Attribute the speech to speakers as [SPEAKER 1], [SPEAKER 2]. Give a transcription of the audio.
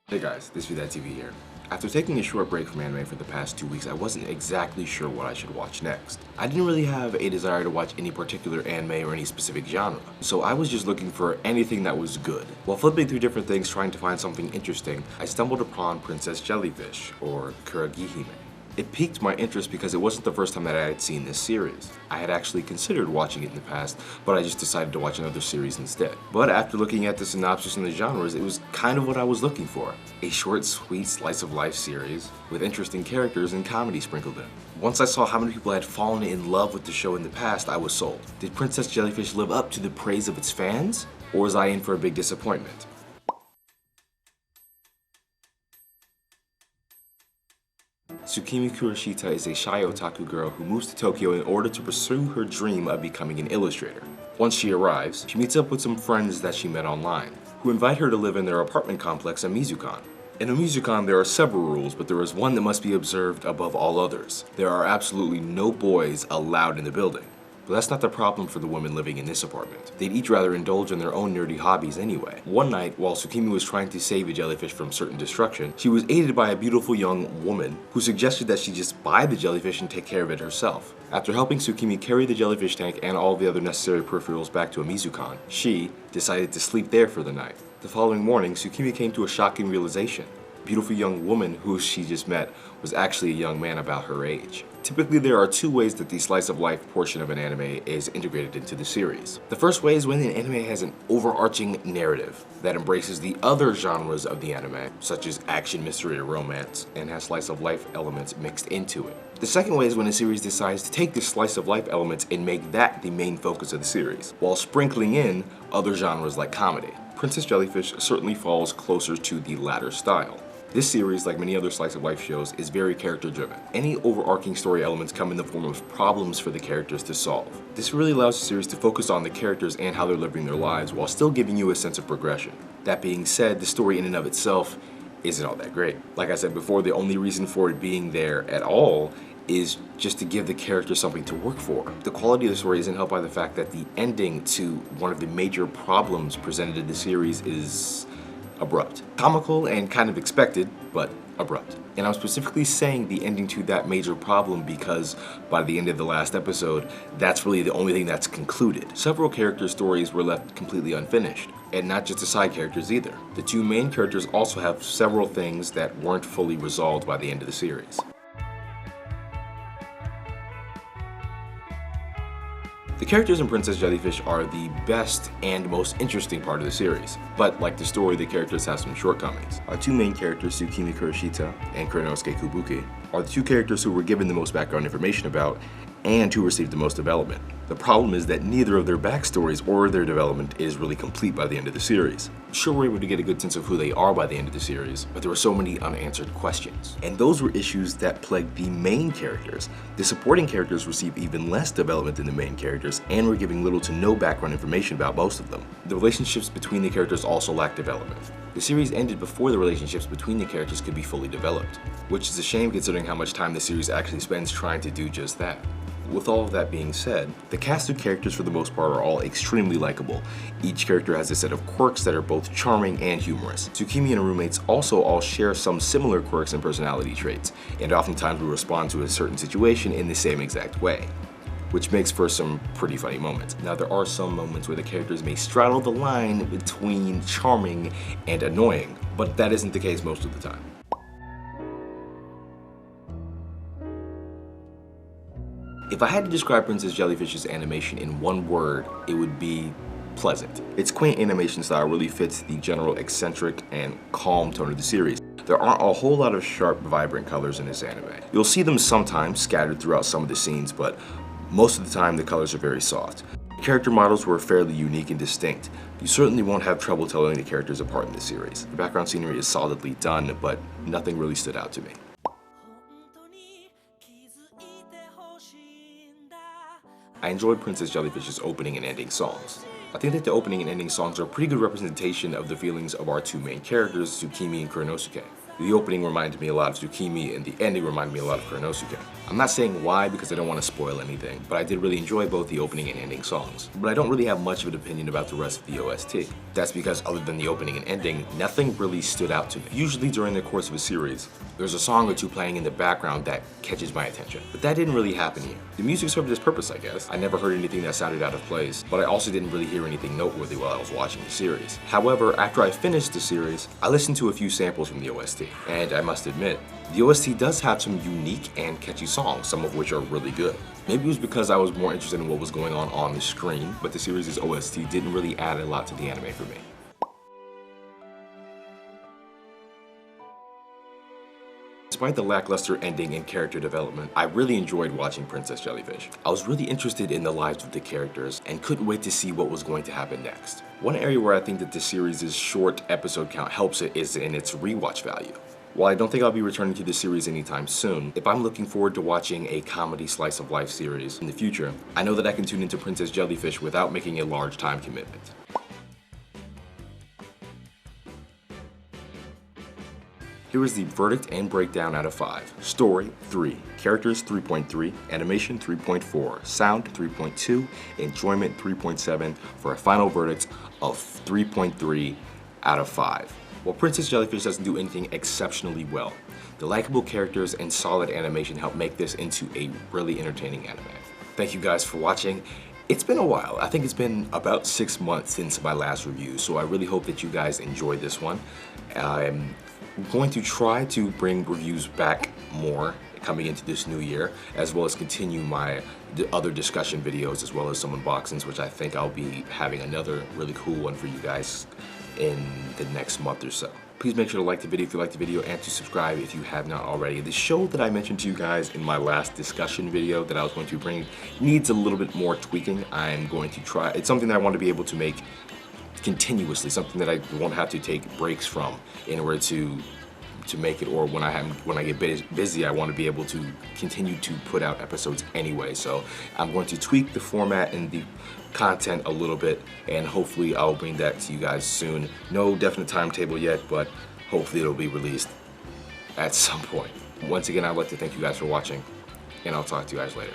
[SPEAKER 1] Hey guys, thisvthattv here. After taking a short break from anime for the past 2 weeks, I wasn't exactly sure what I should watch next. I didn't really have a desire to watch any particular anime or any specific genre, so I was just looking for anything that was good. While flipping through different things trying to find something interesting, I stumbled upon Princess Jellyfish, or Kuragehime. It piqued my interest because it wasn't the first time that I had seen this series. I had actually considered watching it in the past, but I just decided to watch another series instead. But after looking at the synopsis and the genres, it was kind of what I was looking for. A short, sweet slice of life series with interesting characters and comedy sprinkled in. Once I saw how many people had fallen in love with the show in the past, I was sold. Did Princess Jellyfish live up to the praise of its fans? Or was I in for a big disappointment? Tsukimi Kurashita is a shy otaku girl who moves to Tokyo in order to pursue her dream of becoming an illustrator. Once she arrives, she meets up with some friends that she met online, who invite her to live in their apartment complex at Mizukon. In a Mizukon, there are several rules, but there is one that must be observed above all others. There are absolutely no boys allowed in the building. But that's not the problem for the women living in this apartment. They'd each rather indulge in their own nerdy hobbies anyway. One night, while Tsukimi was trying to save a jellyfish from certain destruction, she was aided by a beautiful young woman who suggested that she just buy the jellyfish and take care of it herself. After helping Tsukimi carry the jellyfish tank and all the other necessary peripherals back to a Mizukon, she decided to sleep there for the night. The following morning, Tsukimi came to a shocking realization. The beautiful young woman who she just met was actually a young man about her age. Typically, there are two ways that the slice of life portion of an anime is integrated into the series. The first way is when an anime has an overarching narrative that embraces the other genres of the anime, such as action, mystery, or romance, and has slice of life elements mixed into it. The second way is when a series decides to take the slice of life elements and make that the main focus of the series, while sprinkling in other genres like comedy. Princess Jellyfish certainly falls closer to the latter style. This series, like many other slice of life shows, is very character driven. Any overarching story elements come in the form of problems for the characters to solve. This really allows the series to focus on the characters and how they're living their lives while still giving you a sense of progression. That being said, the story in and of itself isn't all that great. Like I said before, the only reason for it being there at all is just to give the character something to work for. The quality of the story isn't helped by the fact that the ending to one of the major problems presented in the series is abrupt. Comical and kind of expected, but abrupt. And I'm specifically saying the ending to that major problem because by the end of the last episode, that's really the only thing that's concluded. Several character stories were left completely unfinished, and not just the side characters either. The two main characters also have several things that weren't fully resolved by the end of the series. The characters in Princess Jellyfish are the best and most interesting part of the series, but like the story, the characters have some shortcomings. Our two main characters, Tsukimi Kurashita and Kurenosuke Kubuki, are the two characters who were given the most background information about and who received the most development. The problem is that neither of their backstories or their development is really complete by the end of the series. Sure, we're able to get a good sense of who they are by the end of the series, but there were so many unanswered questions. And those were issues that plagued the main characters. The supporting characters received even less development than the main characters and were giving little to no background information about most of them. The relationships between the characters also lacked development. The series ended before the relationships between the characters could be fully developed, which is a shame considering how much time the series actually spends trying to do just that. With all of that being said, the cast of characters for the most part are all extremely likable. Each character has a set of quirks that are both charming and humorous. Tsukimi and her roommates also all share some similar quirks and personality traits, and oftentimes will respond to a certain situation in the same exact way, which makes for some pretty funny moments. Now, there are some moments where the characters may straddle the line between charming and annoying, but that isn't the case most of the time. If I had to describe Princess Jellyfish's animation in one word, it would be pleasant. Its quaint animation style really fits the general eccentric and calm tone of the series. There aren't a whole lot of sharp, vibrant colors in this anime. You'll see them sometimes scattered throughout some of the scenes, but most of the time the colors are very soft. The character models were fairly unique and distinct. You certainly won't have trouble telling the characters apart in this series. The background scenery is solidly done, but nothing really stood out to me. I enjoyed Princess Jellyfish's opening and ending songs. I think that the opening and ending songs are a pretty good representation of the feelings of our two main characters, Tsukimi and Kuranosuke. The opening reminded me a lot of Tsukimi and the ending reminded me a lot of Kuranosuke. I'm not saying why because I don't want to spoil anything, but I did really enjoy both the opening and ending songs. But I don't really have much of an opinion about the rest of the OST. That's because other than the opening and ending, nothing really stood out to me. Usually during the course of a series, there's a song or two playing in the background that catches my attention. But that didn't really happen here. The music served its purpose, I guess. I never heard anything that sounded out of place, but I also didn't really hear anything noteworthy while I was watching the series. However, after I finished the series, I listened to a few samples from the OST, and I must admit, the OST does have some unique and catchy songs, some of which are really good. Maybe it was because I was more interested in what was going on the screen, but the series' OST didn't really add a lot to the anime for me. Despite the lackluster ending and character development, I really enjoyed watching Princess Jellyfish. I was really interested in the lives of the characters and couldn't wait to see what was going to happen next. One area where I think that the series' short episode count helps it is in its rewatch value. While I don't think I'll be returning to this series anytime soon, if I'm looking forward to watching a comedy slice of life series in the future, I know that I can tune into Princess Jellyfish without making a large time commitment. Here is the verdict and breakdown out of 5. Story, 3. Characters, 3.3. Animation, 3.4. Sound, 3.2. Enjoyment, 3.7. For a final verdict of 3.3 out of 5. While Princess Jellyfish doesn't do anything exceptionally well, the likable characters and solid animation help make this into a really entertaining anime. Thank you guys for watching. It's been a while. I think it's been about 6 months since my last review, so I really hope that you guys enjoyed this one. I'm going to try to bring reviews back more coming into this new year, as well as continue my other discussion videos, as well as some unboxings, which I think I'll be having another really cool one for you guys in the next month or so. Please make sure to like the video if you liked the video and to subscribe if you have not already. The show that I mentioned to you guys in my last discussion video that I was going to bring needs a little bit more tweaking. I'm going to try. It's something that I want to be able to make continuously, something that I won't have to take breaks from in order to make it, or when I get busy, I want to be able to continue to put out episodes anyway. So I'm going to tweak the format and the content a little bit, and hopefully I'll bring that to you guys soon. No definite timetable yet, but hopefully it'll be released at some point. Once again, I'd like to thank you guys for watching, and I'll talk to you guys later.